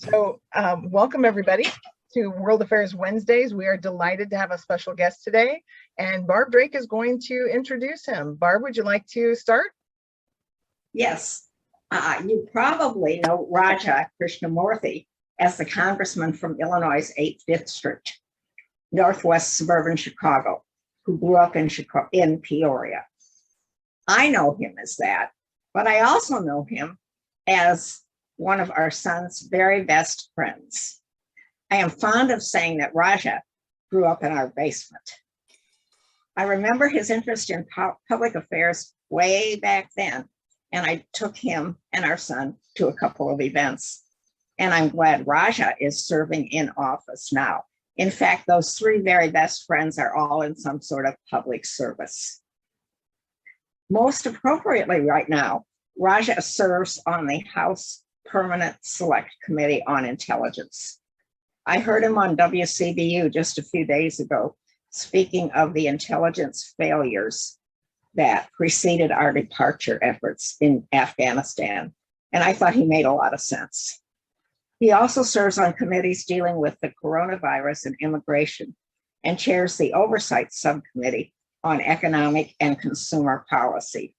Welcome everybody to World Affairs Wednesdays. We are delighted to have a special guest today, and Barb Drake is going to introduce him. Barb, would you like to start? Yes, you probably know Raja Krishnamoorthi as the congressman from Illinois' 8th District, Northwest suburban Chicago, who grew up in Peoria. I know him as that, but I also know him as one of our son's very best friends. I am fond of saying that Raja grew up in our basement. I remember his interest in public affairs way back then, and I took him and our son to a couple of events. And I'm glad Raja is serving in office now. In fact, those three very best friends are all in some sort of public service. Most appropriately right now, Raja serves on the House Permanent Select Committee on Intelligence. I heard him on WCBU just a few days ago, speaking of the intelligence failures that preceded our departure efforts in Afghanistan, and I thought he made a lot of sense. He also serves on committees dealing with the coronavirus and immigration, and chairs the Oversight Subcommittee on Economic and Consumer Policy.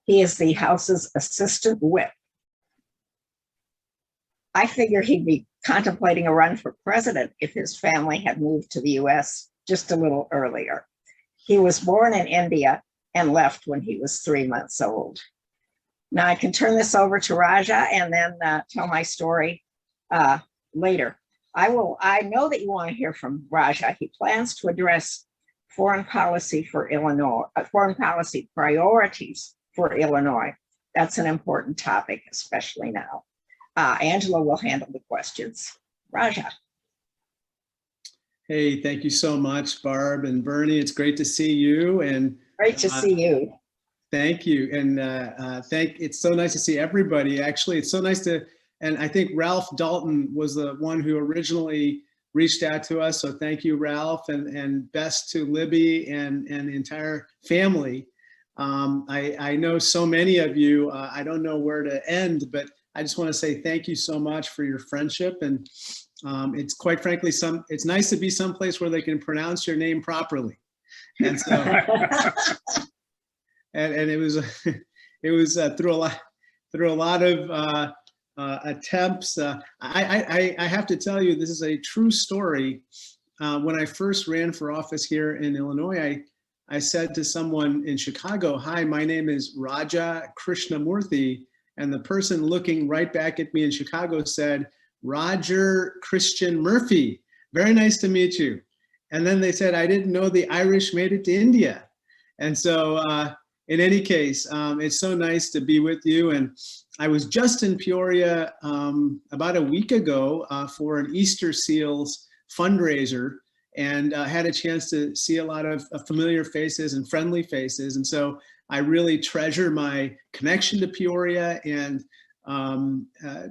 He is the House's Assistant Whip. I figure he'd be contemplating a run for president if his family had moved to the US just a little earlier. He was born in India and left when he was 3 months old. Now I can turn this over to Raja and then tell my story later. I know that you want to hear from Raja. He plans to address foreign policy for Illinois, foreign policy priorities for Illinois. That's an important topic, especially now. Angela will handle the questions. Raja. Hey, thank you so much, Barb and Bernie. It's great to see you. And great to see you. Thank you. And it's so nice to see everybody. Actually, it's so nice to, and I think Ralph Dalton was the one who originally reached out to us. So thank you, Ralph, and best to Libby and the entire family. I know so many of you, I don't know where to end, but I just want to say thank you so much for your friendship. And it's quite frankly, it's nice to be someplace where they can pronounce your name properly. And so, and it was through a lot of attempts. I have to tell you, this is a true story. When I first ran for office here in Illinois, I said to someone in Chicago, "Hi, my name is Raja Krishnamoorthi." And the person looking right back at me in Chicago said, "Roger Christian Murphy, very nice to meet you." And then they said, "I didn't know the Irish made it to India." And so in any case, it's so nice to be with you. And I was just in Peoria about a week ago for an Easter Seals fundraiser, and had a chance to see a lot of familiar faces and friendly faces. And so I really treasure my connection to Peoria and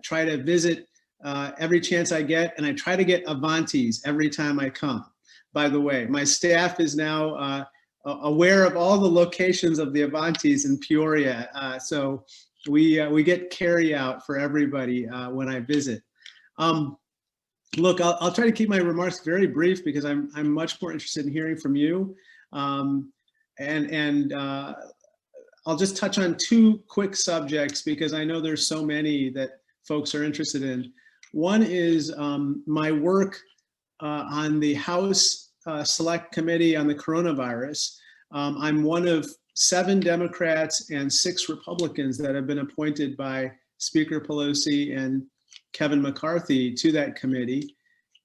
try to visit every chance I get. And I try to get Avantis every time I come. By the way, my staff is now aware of all the locations of the Avantis in Peoria. So we get carry out for everybody when I visit. Look, I'll try to keep my remarks very brief because I'm much more interested in hearing from you. I'll just touch on two quick subjects because I know there's so many that folks are interested in. One is my work on the House Select Committee on the coronavirus. I'm one of 7 Democrats and 6 Republicans that have been appointed by Speaker Pelosi and Kevin McCarthy to that committee.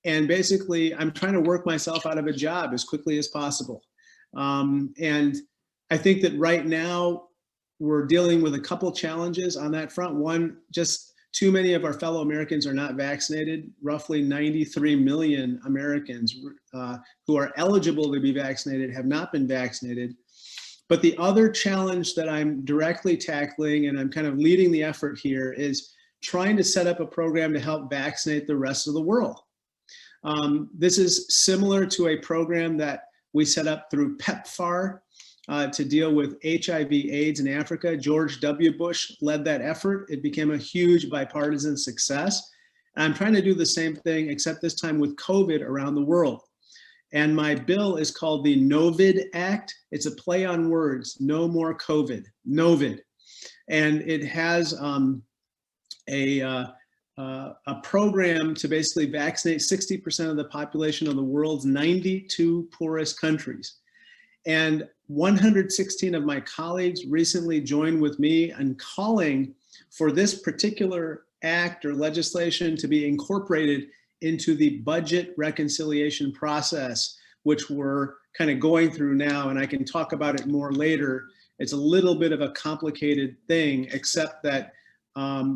And basically, I'm trying to work myself out of a job as quickly as possible. And I think that right now we're dealing with a couple challenges on that front. One, just too many of our fellow Americans are not vaccinated. Roughly 93 million Americans who are eligible to be vaccinated have not been vaccinated. But the other challenge that I'm directly tackling, and I'm kind of leading the effort here, is trying to set up a program to help vaccinate the rest of the world. This is similar to a program that we set up through PEPFAR to deal with HIV/AIDS in Africa. George W. Bush led that effort. It became a huge bipartisan success. And I'm trying to do the same thing, except this time with COVID around the world. And my bill is called the Novid Act. It's a play on words, no more COVID, Novid. And it has a program to basically vaccinate 60% of the population of the world's 92 poorest countries. And 116 of my colleagues recently joined with me in calling for this particular act or legislation to be incorporated into the budget reconciliation process, which we're kind of going through now, and I can talk about it more later. It's a little bit of a complicated thing, except that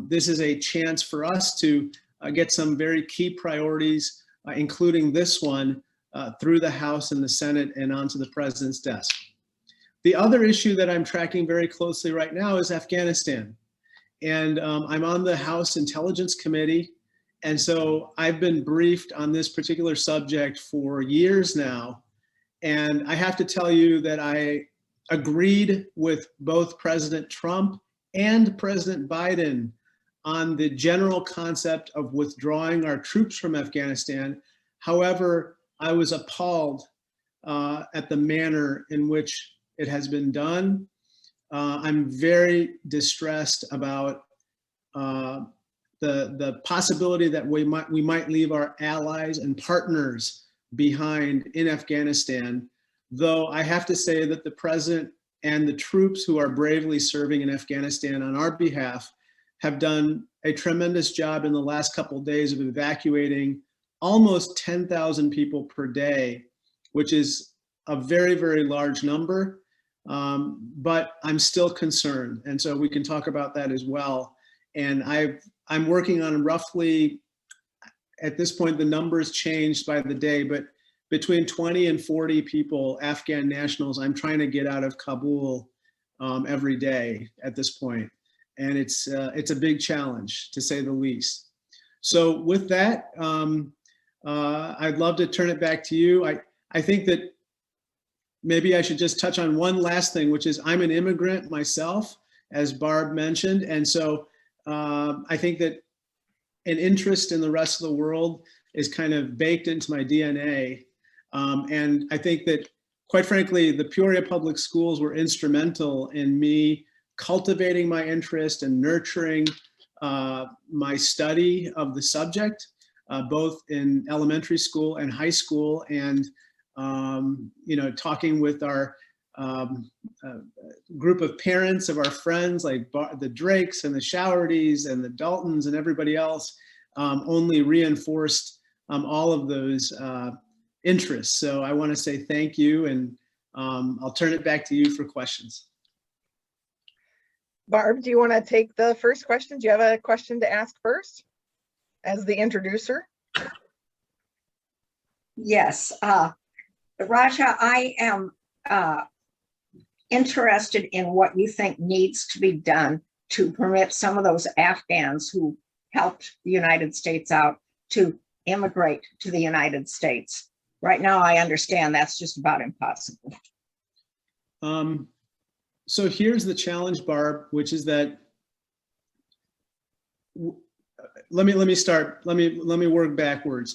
this is a chance for us to get some very key priorities, including this one, through the House and the Senate and onto the President's desk. The other issue that I'm tracking very closely right now is Afghanistan. And I'm on the House Intelligence Committee. And so I've been briefed on this particular subject for years now. And I have to tell you that I agreed with both President Trump and President Biden on the general concept of withdrawing our troops from Afghanistan. However, I was appalled at the manner in which it has been done. I'm very distressed about the possibility that we might leave our allies and partners behind in Afghanistan, though I have to say that the President and the troops who are bravely serving in Afghanistan on our behalf have done a tremendous job in the last couple of days of evacuating almost 10,000 people per day, which is a very, very large number. But I'm still concerned. And so we can talk about that as well. And I'm working on roughly, at this point, the numbers changed by the day, but between 20 and 40 people, Afghan nationals, I'm trying to get out of Kabul every day at this point. And it's a big challenge, to say the least. So with that, I'd love to turn it back to you. I think that maybe I should just touch on one last thing, which is I'm an immigrant myself, as Barb mentioned. And so I think that an interest in the rest of the world is kind of baked into my DNA. And I think that, quite frankly, the Peoria Public Schools were instrumental in me cultivating my interest and nurturing my study of the subject, both in elementary school and high school, and talking with our group of parents of our friends, like the Drakes and the Showertys and the Daltons and everybody else, only reinforced all of those interests. So I want to say thank you, and I'll turn it back to you for questions. Barb, do you want to take the first question? Do you have a question to ask first as the introducer? Yes. Raja, I am interested in what you think needs to be done to permit some of those Afghans who helped the United States out to immigrate to the United States. Right now, I understand that's just about impossible. So here's the challenge, Barb, which is that, let me start, let me work backwards.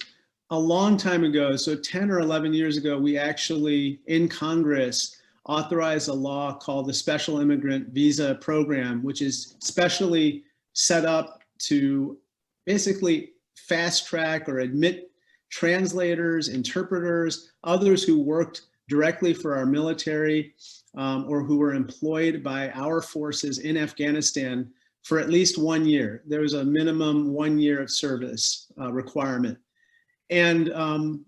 A long time ago, so 10 or 11 years ago, we actually, in Congress, authorized a law called the Special Immigrant Visa Program, which is specially set up to basically fast track or admit translators, interpreters, others who worked directly for our military or who were employed by our forces in Afghanistan for at least 1 year. There was a minimum 1 year of service requirement. And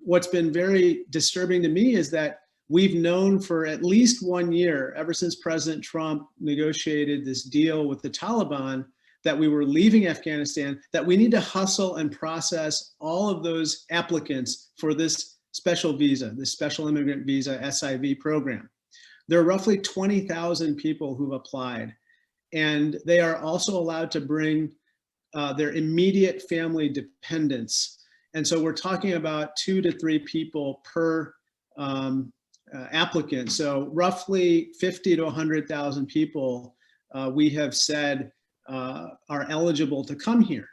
what's been very disturbing to me is that we've known for at least 1 year, ever since President Trump negotiated this deal with the Taliban, that we were leaving Afghanistan, that we need to hustle and process all of those applicants for this special visa, this Special Immigrant Visa SIV program. There are roughly 20,000 people who've applied, and they are also allowed to bring their immediate family dependents. And so we're talking about 2 to 3 people per applicant. So roughly 50 to 100,000 people we have said are eligible to come here.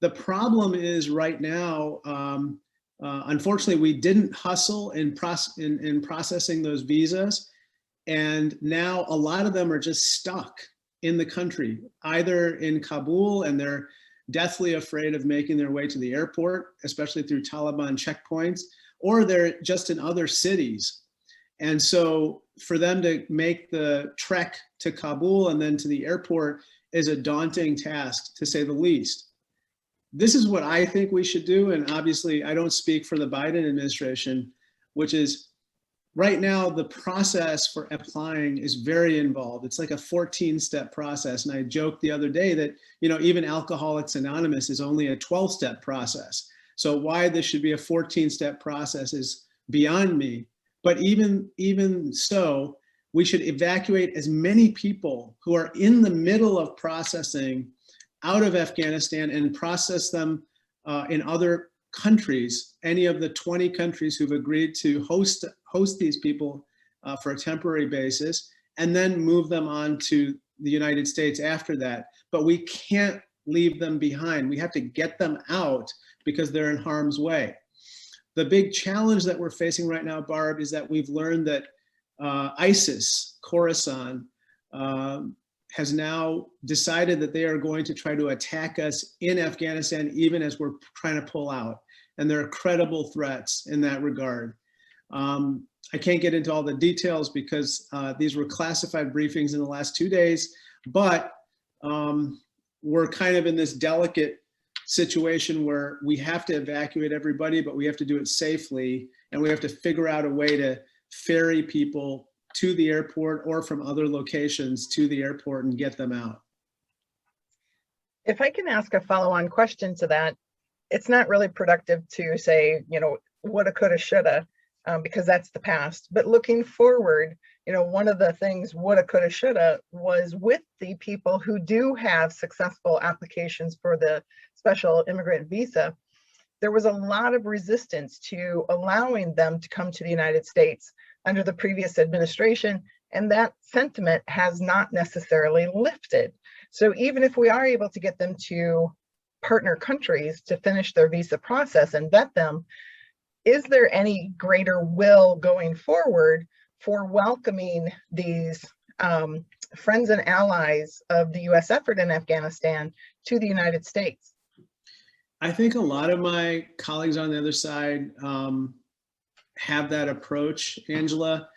The problem is right now, unfortunately, we didn't hustle in processing those visas. And now a lot of them are just stuck in the country, either in Kabul, and they're deathly afraid of making their way to the airport, especially through Taliban checkpoints, or they're just in other cities. And so for them to make the trek to Kabul and then to the airport is a daunting task, to say the least. This is what I think we should do. And obviously I don't speak for the Biden administration, which is right now the process for applying is very involved. It's like a 14-step process. And I joked the other day that, you know, even Alcoholics Anonymous is only a 12-step process. So why this should be a 14-step process is beyond me. But even so, we should evacuate as many people who are in the middle of processing out of Afghanistan and process them in other countries, any of the 20 countries who've agreed to host these people for a temporary basis, and then move them on to the United States after that. But we can't leave them behind. We have to get them out because they're in harm's way. The big challenge that we're facing right now, Barb, is that we've learned that ISIS, Khorasan, has now decided that they are going to try to attack us in Afghanistan, even as we're trying to pull out. And there are credible threats in that regard. I can't get into all the details because these were classified briefings in the last 2 days, but we're kind of in this delicate situation where we have to evacuate everybody, but we have to do it safely, and we have to figure out a way to ferry people to the airport or from other locations to the airport and get them out. If I can ask a follow-on question to that, it's not really productive to say, you know, woulda, coulda, shoulda, because that's the past. But looking forward, you know, one of the things woulda, coulda, shoulda was with the people who do have successful applications for the special immigrant visa, there was a lot of resistance to allowing them to come to the United States under the previous administration, and that sentiment has not necessarily lifted. So even if we are able to get them to partner countries to finish their visa process and vet them, is there any greater will going forward for welcoming these friends and allies of the US effort in Afghanistan to the United States? I think a lot of my colleagues on the other side have that approach, Angela.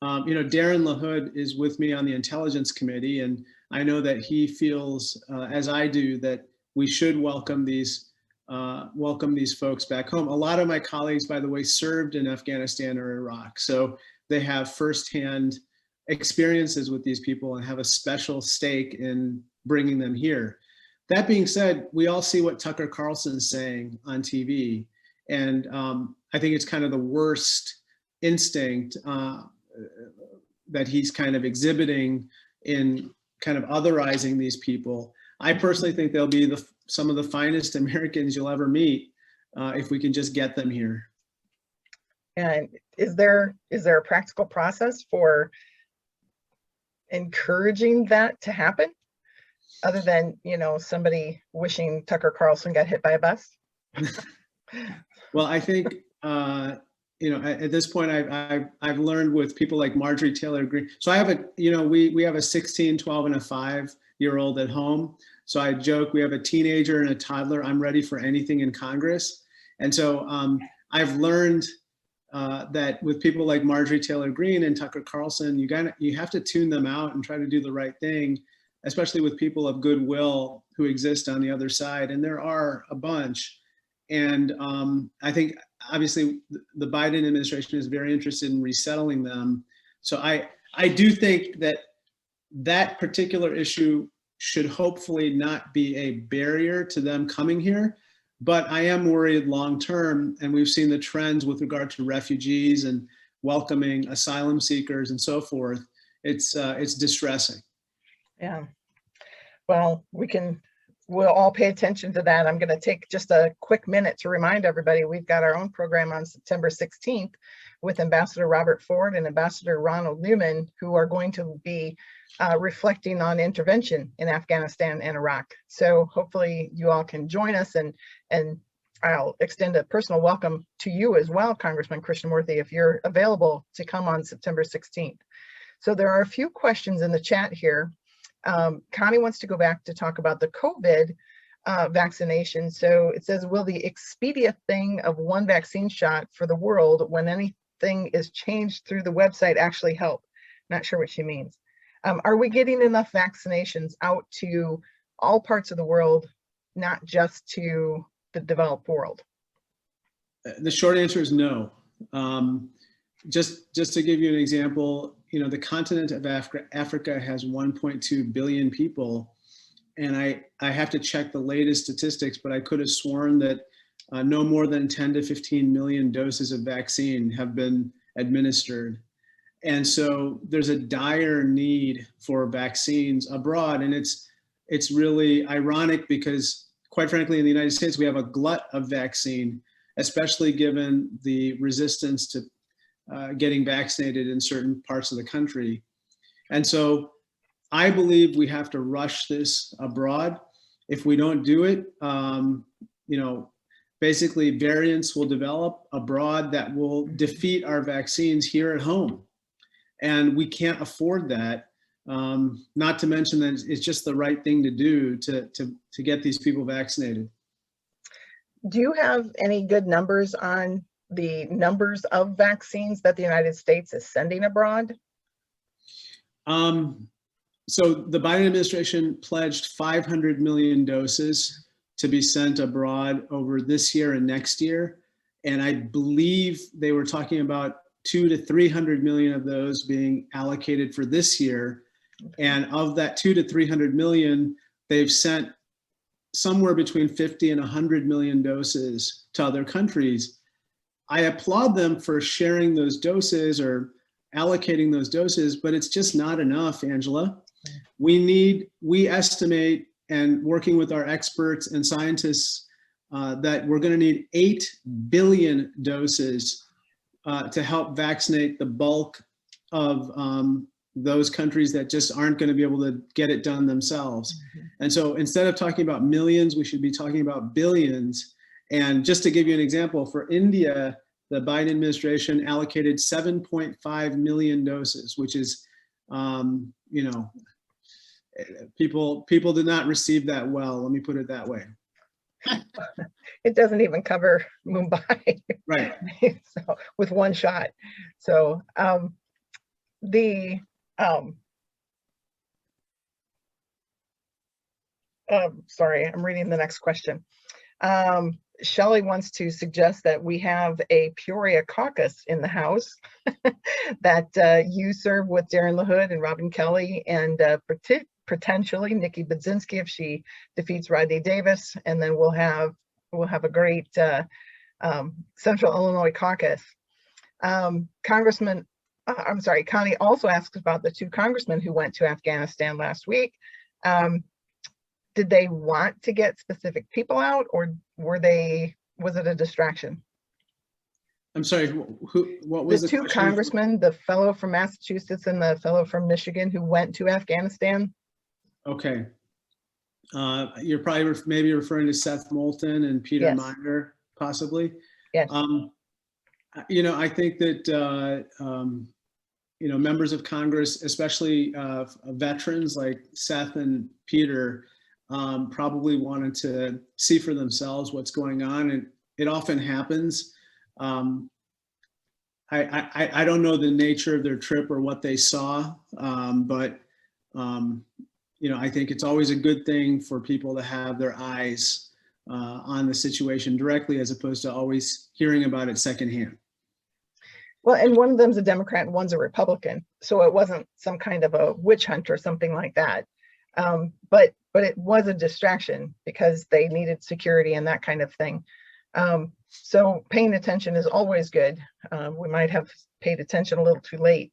You know, Darren LaHood is with me on the Intelligence Committee, and I know that he feels, as I do, that we should welcome these folks back home. A lot of my colleagues, by the way, served in Afghanistan or Iraq, so they have firsthand experiences with these people and have a special stake in bringing them here. That being said, we all see what Tucker Carlson's saying on TV, and I think it's kind of the worst instinct that he's kind of exhibiting in kind of otherizing these people. I personally think they'll be some of the finest Americans you'll ever meet if we can just get them here. And is there a practical process for encouraging that to happen, other than, you know, somebody wishing Tucker Carlson got hit by a bus? Well, I think you know, at this point, I've learned with people like Marjorie Taylor Greene. So I have a, you know, we have a 16, 12, and a 5-year-old at home. So I joke, we have a teenager and a toddler. I'm ready for anything in Congress. And so I've learned that with people like Marjorie Taylor Greene and Tucker Carlson, you have to tune them out and try to do the right thing, especially with people of goodwill who exist on the other side. And there are a bunch. And I think obviously the Biden administration is very interested in resettling them. So I do think that particular issue should hopefully not be a barrier to them coming here. But I am worried long term, and we've seen the trends with regard to refugees and welcoming asylum seekers and so forth. It's distressing. Yeah. Well, we'll all pay attention to that. I'm going to take just a quick minute to remind everybody we've got our own program on September 16th with Ambassador Robert Ford and Ambassador Ronald Newman, who are going to be reflecting on intervention in Afghanistan and Iraq. So hopefully you all can join us, and I'll extend a personal welcome to you as well, Congressman Krishnamoorthi, if you're available to come on September 16th. So there are a few questions in the chat here. Connie wants to go back to talk about the COVID vaccination. So it says, will the Expedia thing of one vaccine shot for the world when anything is changed through the website actually help? Not sure what she means. Are we getting enough vaccinations out to all parts of the world, not just to the developed world? The short answer is no. Just to give you an example, you know, the continent of Africa has 1.2 billion people. And I have to check the latest statistics, but I could have sworn that no more than 10 to 15 million doses of vaccine have been administered. And so there's a dire need for vaccines abroad. And it's really ironic because, quite frankly, in the United States, we have a glut of vaccine, especially given the resistance to getting vaccinated in certain parts of the country. And so I believe we have to rush this abroad. If we don't do it, you know, basically variants will develop abroad that will defeat our vaccines here at home. And we can't afford that. Not to mention that it's just the right thing to do to get these people vaccinated. Do you have any good numbers on the numbers of vaccines that the United States is sending abroad? So the Biden administration pledged 500 million doses to be sent abroad over this year and next year. And I believe they were talking about 200 to 300 million of those being allocated for this year. And of that 200 to 300 million, they've sent somewhere between 50 and 100 million doses to other countries. I applaud them for sharing those doses or allocating those doses, but it's just not enough, Angela. We estimate, and working with our experts and scientists, that we're going to need 8 billion doses to help vaccinate the bulk of those countries that just aren't going to be able to get it done themselves. Mm-hmm. And so instead of talking about millions, we should be talking about billions. And just to give you an example, for India, the Biden administration allocated 7.5 million doses, which is, you know, people did not receive that well. Let me put it that way. It doesn't even cover Mumbai, right? So with one shot. So sorry, I'm reading the next question. Shelley wants to suggest that we have a Peoria caucus in the House that you serve with Darren LaHood and Robin Kelly, and potentially Nikki Budzinski if she defeats Rodney Davis, and then we'll have a great Central Illinois caucus. Connie also asks about the 2 congressmen who went to Afghanistan last week. Did they want to get specific people out, or was it a distraction? I'm sorry, what was the 2 question? Congressmen, the fellow from Massachusetts and the fellow from Michigan who went to Afghanistan? Okay. You're probably maybe referring to Seth Moulton and Peter Yes. Meyer, possibly. Yes. You know, I think that, you know, members of Congress, especially veterans like Seth and Peter, probably wanted to see for themselves what's going on, and it often happens. I don't know the nature of their trip or what they saw, but you know, I think it's always a good thing for people to have their eyes on the situation directly, as opposed to always hearing about it secondhand. Well, and one of them's a Democrat and one's a Republican, so it wasn't some kind of a witch hunt or something like that. But it was a distraction because they needed security and that kind of thing. So paying attention is always good. We might have paid attention a little too late.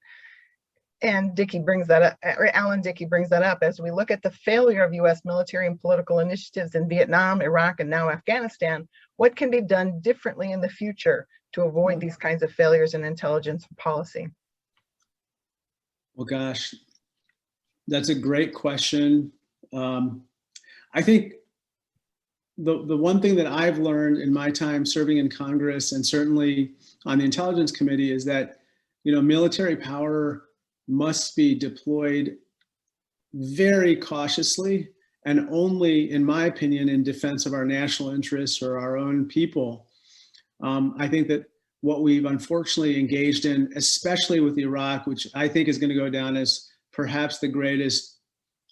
And Dickey brings that up, or Alan Dickey brings that up, as we look at the failure of US military and political initiatives in Vietnam, Iraq, and now Afghanistan. What can be done differently in the future to avoid these kinds of failures in intelligence and policy? Well, gosh, That's a great question. I think the one thing that I've learned in my time serving in Congress and certainly on the Intelligence Committee is that, military power must be deployed very cautiously and only, in my opinion, in defense of our national interests or our own people. I think that what we've unfortunately engaged in, especially with Iraq, which I think is going to go down as perhaps the greatest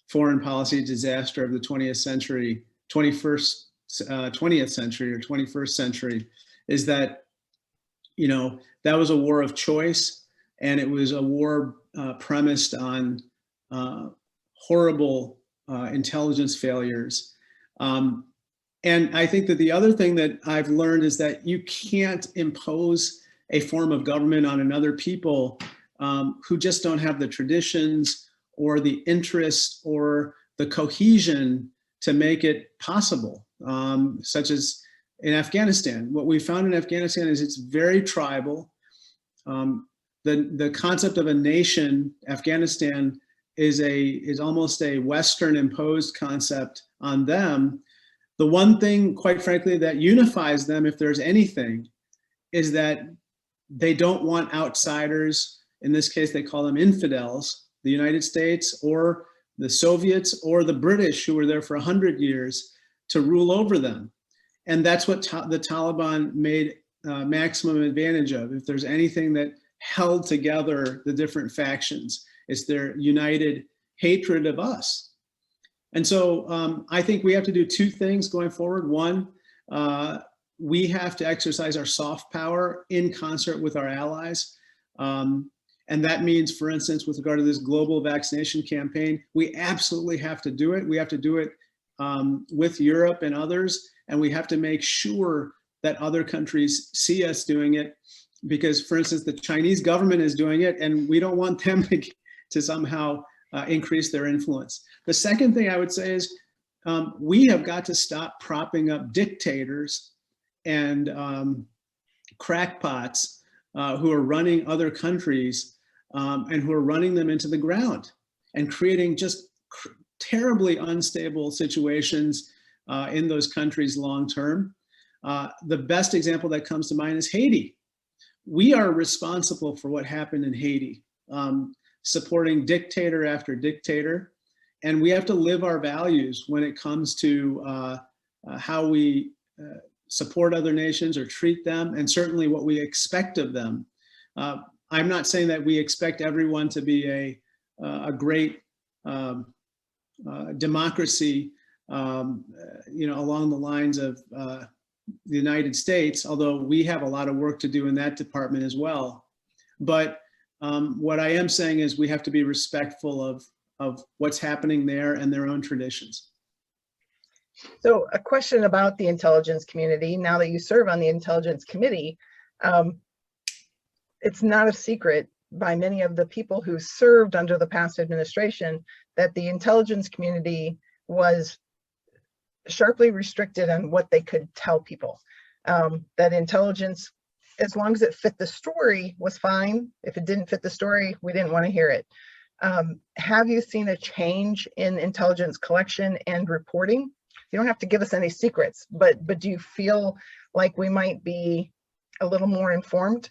foreign policy disaster of the 20th century, 20th century or 21st century, is that, that was a war of choice, and it was a war premised on horrible intelligence failures. And I think that the other thing that I've learned is that you can't impose a form of government on another people who just don't have the traditions or the interest or the cohesion to make it possible, such as in Afghanistan. What we found in Afghanistan is it's very tribal. The concept of a nation, Afghanistan, is almost a Western imposed concept on them. The one thing, quite frankly, that unifies them, if there's anything, is that they don't want outsiders. In this case, they call them infidels, the United States or the Soviets or the British, who were there for 100 years, to rule over them. And that's what the Taliban made maximum advantage of. If there's anything that held together the different factions, it's their united hatred of us. And so I think we have to do two things going forward. One, we have to exercise our soft power in concert with our allies. And that means, for instance, with regard to this global vaccination campaign, we absolutely have to do it. We have to do it with Europe and others. And we have to make sure that other countries see us doing it. Because, for instance, the Chinese government is doing it, and we don't want them to somehow increase their influence. The second thing I would say is we have got to stop propping up dictators and crackpots who are running other countries and who are running them into the ground and creating just terribly unstable situations in those countries long term. The best example that comes to mind is Haiti. We are responsible for what happened in Haiti, supporting dictator after dictator. And we have to live our values when it comes to how we support other nations or treat them, and certainly what we expect of them. I'm not saying that we expect everyone to be a great democracy, along the lines of the United States, although we have a lot of work to do in that department as well. But what I am saying is we have to be respectful of what's happening there and their own traditions. So a question about the intelligence community. Now that you serve on the Intelligence Committee, it's not a secret by many of the people who served under the past administration that the intelligence community was sharply restricted on what they could tell people. That intelligence, as long as it fit the story, was fine. If it didn't fit the story, we didn't want to hear it. Have you seen a change in intelligence collection and reporting? You don't have to give us any secrets, but do you feel like we might be a little more informed?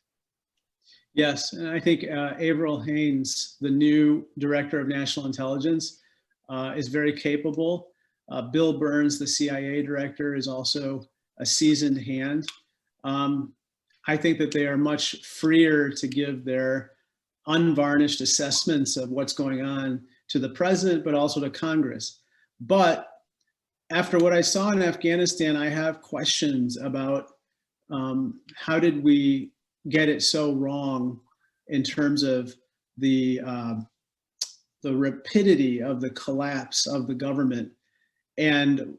Yes, and I think Avril Haines, the new Director of National Intelligence, is very capable. Bill Burns, the CIA Director, is also a seasoned hand. I think that they are much freer to give their unvarnished assessments of what's going on to the president, but also to Congress. But after what I saw in Afghanistan, I have questions about how did we get it so wrong in terms of the rapidity of the collapse of the government, and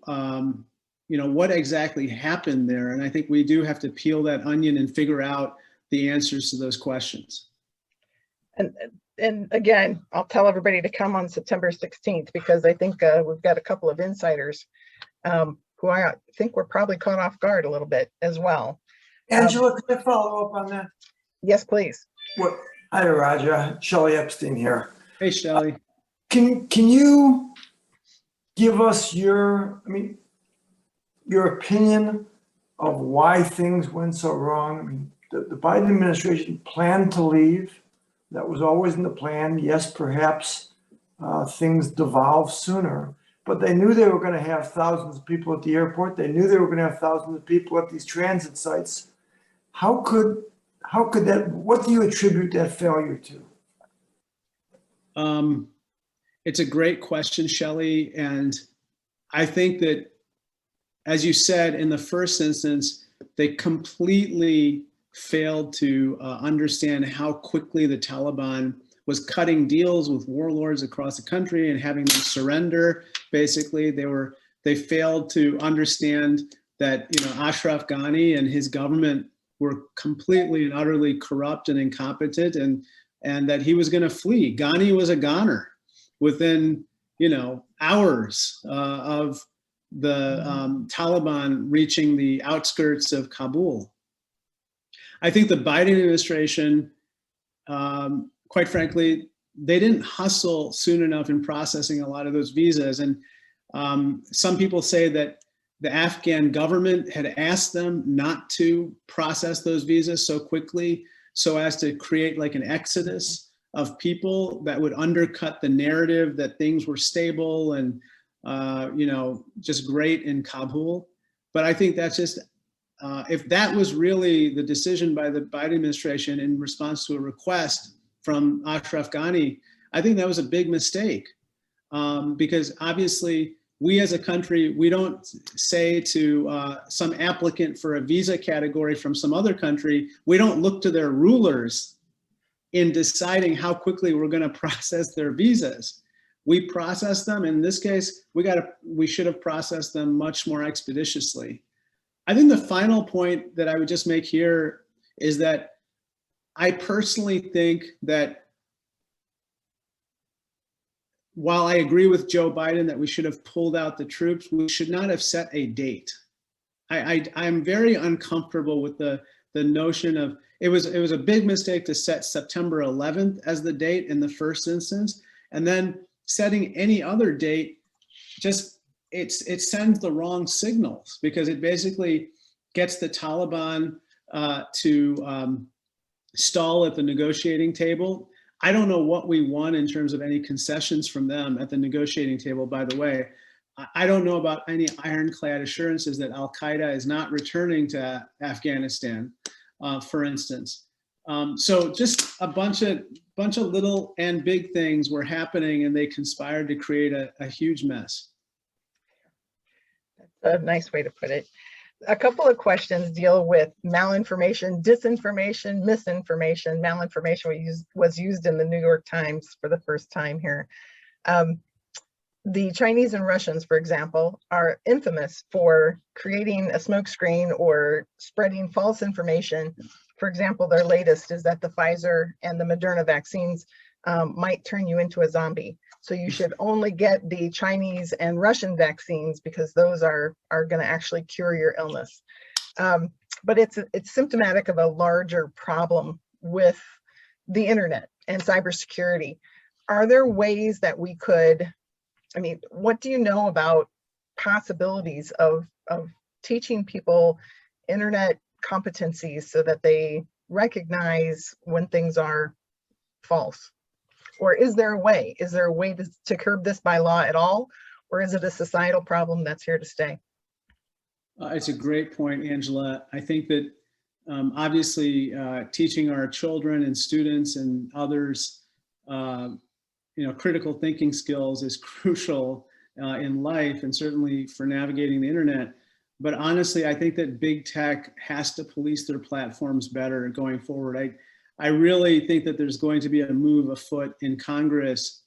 what exactly happened there. And I think we do have to peel that onion and figure out the answers to those questions. And again, I'll tell everybody to come on September 16th, because I think we've got a couple of insiders who I think were probably caught off guard a little bit as well. Angela, could I follow up on that? Yes, please. Hi, Raja. Shelley Epstein here. Hey, Shelley. Can you give us your opinion of why things went so wrong? I mean, the Biden administration planned to leave. That was always in the plan. Yes, perhaps things devolved sooner, but they knew they were going to have thousands of people at the airport. They knew they were going to have thousands of people at these transit sites. How could that, what do you attribute that failure to? It's a great question, Shelley. And I think that, as you said, in the first instance, they completely failed to understand how quickly the Taliban was cutting deals with warlords across the country and having them surrender. Basically, they failed to understand that, Ashraf Ghani and his government were completely and utterly corrupt and incompetent, and that he was going to flee. Ghani was a goner within, hours of the Taliban reaching the outskirts of Kabul. I think the Biden administration, quite frankly, they didn't hustle soon enough in processing a lot of those visas. And some people say that the Afghan government had asked them not to process those visas so quickly so as to create like an exodus of people that would undercut the narrative that things were stable and, just great in Kabul. But I think that's just, if that was really the decision by the Biden administration in response to a request from Ashraf Ghani, I think that was a big mistake. Because obviously we as a country, we don't say to some applicant for a visa category from some other country, we don't look to their rulers in deciding how quickly we're going to process their visas. We process them. In this case, we should have processed them much more expeditiously. I think the final point that I would just make here is that I personally think that while I agree with Joe Biden that we should have pulled out the troops, we should not have set a date. I'm very uncomfortable with the notion of, it was a big mistake to set September 11th as the date in the first instance, and then setting any other date just, it sends the wrong signals, because it basically gets the Taliban to stall at the negotiating table. I don't know what we won in terms of any concessions from them at the negotiating table, by the way. I don't know about any ironclad assurances that Al-Qaeda is not returning to Afghanistan, for instance. So just a bunch of little and big things were happening, and they conspired to create a huge mess. That's a nice way to put it. A couple of questions deal with malinformation, disinformation, misinformation. Malinformation was used in the New York Times for the first time here. The Chinese and Russians, for example, are infamous for creating a smokescreen or spreading false information. For example, their latest is that the Pfizer and the Moderna vaccines might turn you into a zombie. So you should only get the Chinese and Russian vaccines because those are going to actually cure your illness. But it's symptomatic of a larger problem with the internet and cybersecurity. Are there ways that we could, what do you know about possibilities of teaching people internet competencies so that they recognize when things are false? Or is there a way? Is there a way to curb this by law at all? Or is it a societal problem that's here to stay? It's a great point, Angela. I think that obviously teaching our children and students and others, critical thinking skills is crucial in life, and certainly for navigating the internet. But honestly, I think that big tech has to police their platforms better going forward. I really think that there's going to be a move afoot in Congress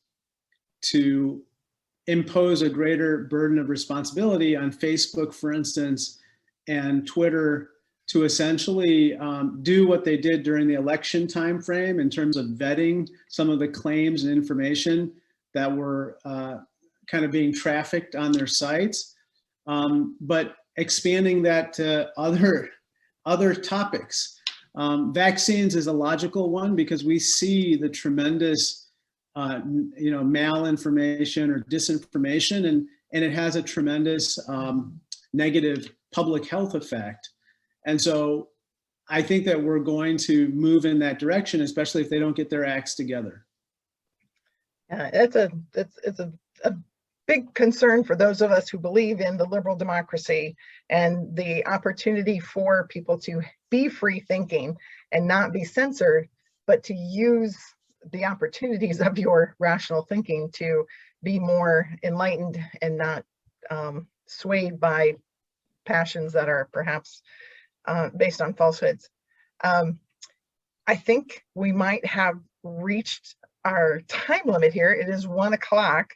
to impose a greater burden of responsibility on Facebook, for instance, and Twitter to essentially do what they did during the election timeframe in terms of vetting some of the claims and information that were kind of being trafficked on their sites, but expanding that to other topics. Vaccines is a logical one because we see the tremendous malinformation or disinformation, and it has a tremendous negative public health effect. And so I think that we're going to move in that direction, especially if they don't get their acts together. It's a big concern for those of us who believe in the liberal democracy and the opportunity for people to be free thinking and not be censored, but to use the opportunities of your rational thinking to be more enlightened and not swayed by passions that are perhaps based on falsehoods. I think we might have reached our time limit here. It is 1 o'clock.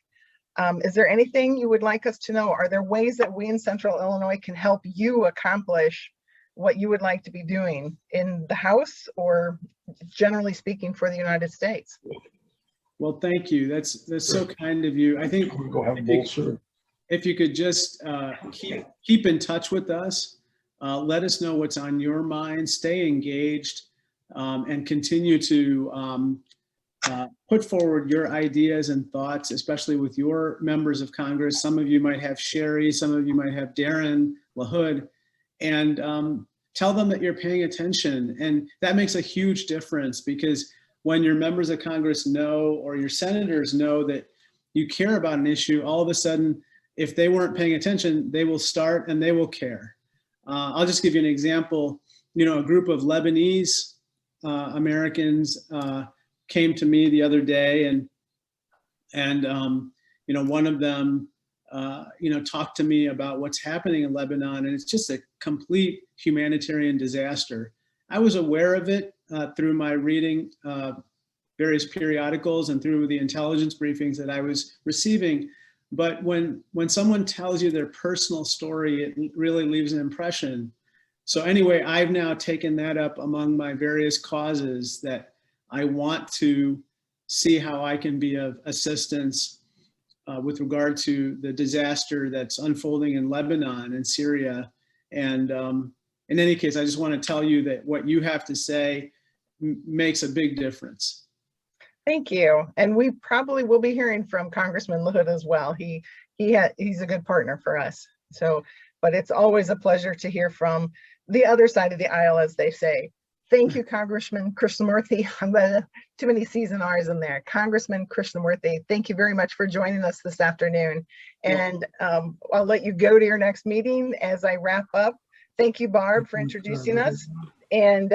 Is there anything you would like us to know? Are there ways that we in Central Illinois can help you accomplish what you would like to be doing in the House or generally speaking for the United States? Well, thank you. That's so kind of you. I think if you could just keep in touch with us, let us know what's on your mind, stay engaged, and continue to put forward your ideas and thoughts, especially with your members of Congress. Some of you might have Sherry, some of you might have Darren LaHood, and tell them that you're paying attention. And that makes a huge difference, because when your members of Congress know, or your senators know, that you care about an issue, all of a sudden, if they weren't paying attention, they will start and they will care. I'll just give you an example. A group of Lebanese Americans came to me the other day, and one of them talked to me about what's happening in Lebanon, and it's just a complete humanitarian disaster. I was aware of it through my reading various periodicals and through the intelligence briefings that I was receiving. But when someone tells you their personal story, it really leaves an impression. So anyway, I've now taken that up among my various causes, that I want to see how I can be of assistance with regard to the disaster that's unfolding in Lebanon and Syria. And in any case, I just want to tell you that what you have to say makes a big difference. Thank you. And we probably will be hearing from Congressman LaHood as well. He's a good partner for us. So, but it's always a pleasure to hear from the other side of the aisle, as they say. Thank you, Congressman Krishnamoorthi. Too many C's and R's in there. Congressman Krishnamoorthi, thank you very much for joining us this afternoon. And I'll let you go to your next meeting as I wrap up. Thank you, Barb, for introducing us. And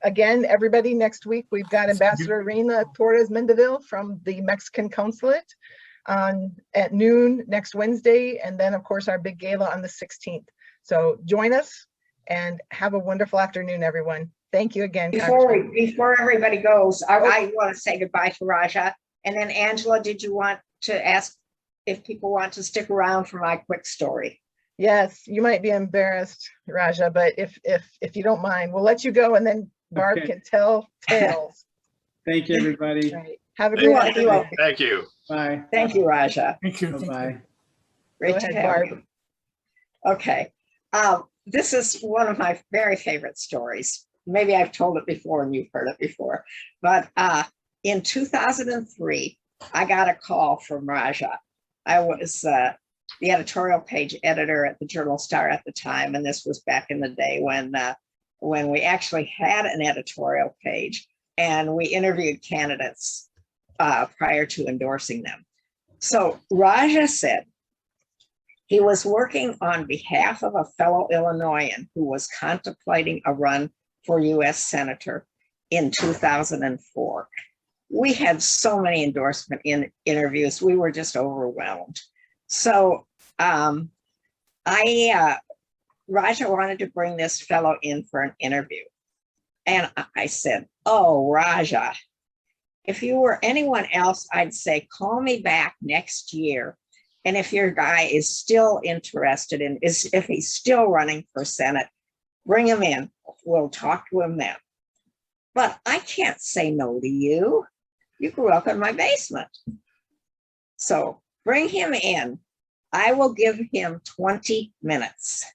again, everybody, next week, we've got Ambassador Reina Torres Mendeville from the Mexican Consulate at noon next Wednesday. And then, of course, our big gala on the 16th. So join us and have a wonderful afternoon, everyone. Thank you again. Before everybody goes, I want to say goodbye to Raja. And then Angela, did you want to ask if people want to stick around for my quick story? Yes, you might be embarrassed, Raja, but if you don't mind, we'll let you go, and then Barb can tell tales. Thank you, everybody. Right. Have a great night. Thank you. Bye. Thank you, Raja. Thank you. Bye-bye. Great to have you. Okay. This is one of my very favorite stories. Maybe I've told it before and you've heard it before, but in 2003, I got a call from Raja. I was the editorial page editor at the Journal Star at the time, and this was back in the day when we actually had an editorial page and we interviewed candidates prior to endorsing them. So Raja said he was working on behalf of a fellow Illinoisan who was contemplating a run for U.S. Senator in 2004. We had so many endorsement interviews, we were just overwhelmed. So Raja wanted to bring this fellow in for an interview. And I said, oh, Raja, if you were anyone else, I'd say, call me back next year. And if your guy is still interested if he's still running for Senate, bring him in. We'll talk to him then. But I can't say no to you. You grew up in my basement. So bring him in. I will give him 20 minutes.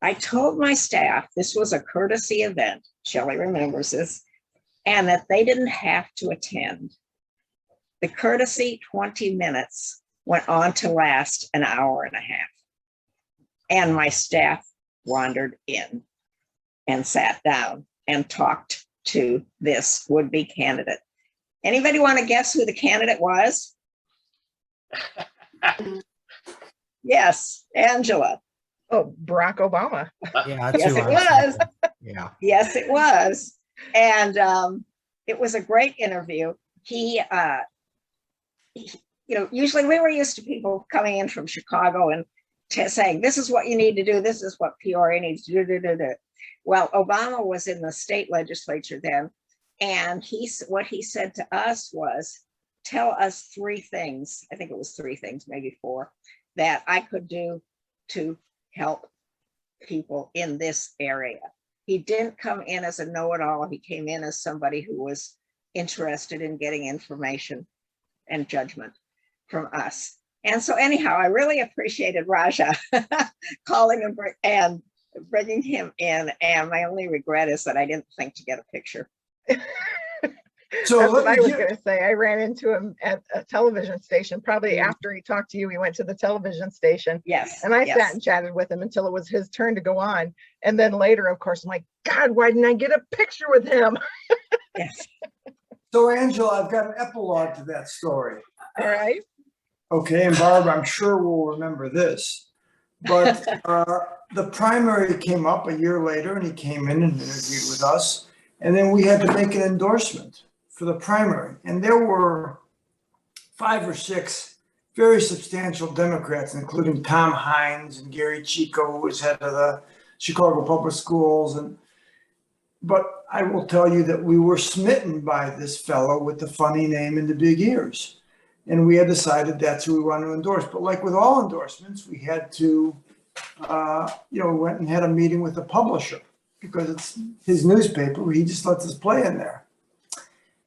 I told my staff this was a courtesy event, Shelley remembers this, and that they didn't have to attend. The courtesy 20 minutes went on to last an hour and a half. And my staff wandered in and sat down and talked to this would-be candidate. Anybody want to guess who the candidate was? Yes, Angela. Oh, Barack Obama. Yeah, that's Yes, who it I was was. thinking. Yeah. Yes, it was. And it was a great interview. He, usually we were used to people coming in from Chicago and saying, this is what you need to do. This is what Peoria needs to do. Well, Obama was in the state legislature then. And what he said to us was, tell us 3 things. I think it was 3 things, maybe 4, that I could do to help people in this area. He didn't come in as a know-it-all. He came in as somebody who was interested in getting information and judgment from us. And so anyhow, I really appreciated Raja calling and bringing him in. And my only regret is that I didn't think to get a picture. So That's let what I me was give- going to say. I ran into him at a television station. Probably after he talked to you, we went to the television station. Yes. And I yes. sat and chatted with him until it was his turn to go on. And then later, of course, I'm like, God, why didn't I get a picture with him? Yes. So Angela, I've got an epilogue to that story. All right. Okay, and Barb, I'm sure will remember this. But the primary came up a year later and he came in and interviewed with us. And then we had to make an endorsement for the primary. And there were 5 or 6 very substantial Democrats, including Tom Hines and Gary Chico, who was head of the Chicago Public Schools. But I will tell you that we were smitten by this fellow with the funny name and the big ears. And we had decided that's who we wanted to endorse. But like with all endorsements, we had to, went and had a meeting with the publisher because it's his newspaper. He just lets us play in there.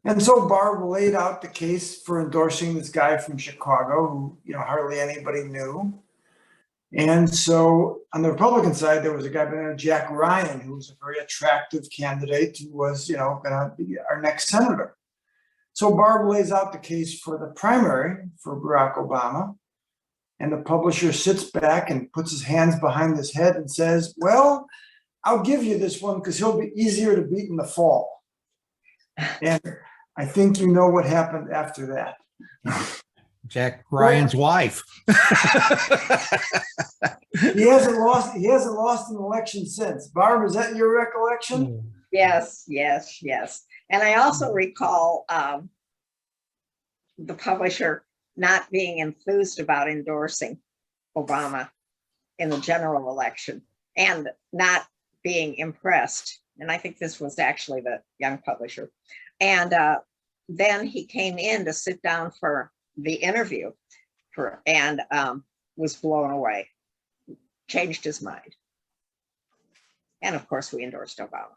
And so Barb laid out the case for endorsing this guy from Chicago who, hardly anybody knew. And so on the Republican side, there was a guy by the name of Jack Ryan, who was a very attractive candidate who was, going to be our next senator. So Barb lays out the case for the primary for Barack Obama. And the publisher sits back and puts his hands behind his head and says, well, I'll give you this one because he'll be easier to beat in the fall. And I think you know what happened after that. Jack Ryan's wife. He hasn't lost an election since. Barb, is that your recollection? Yes, yes, yes. And I also recall the publisher not being enthused about endorsing Obama in the general election and not being impressed. And I think this was actually the young publisher. And then he came in to sit down for the interview and was blown away, changed his mind. And of course, we endorsed Obama.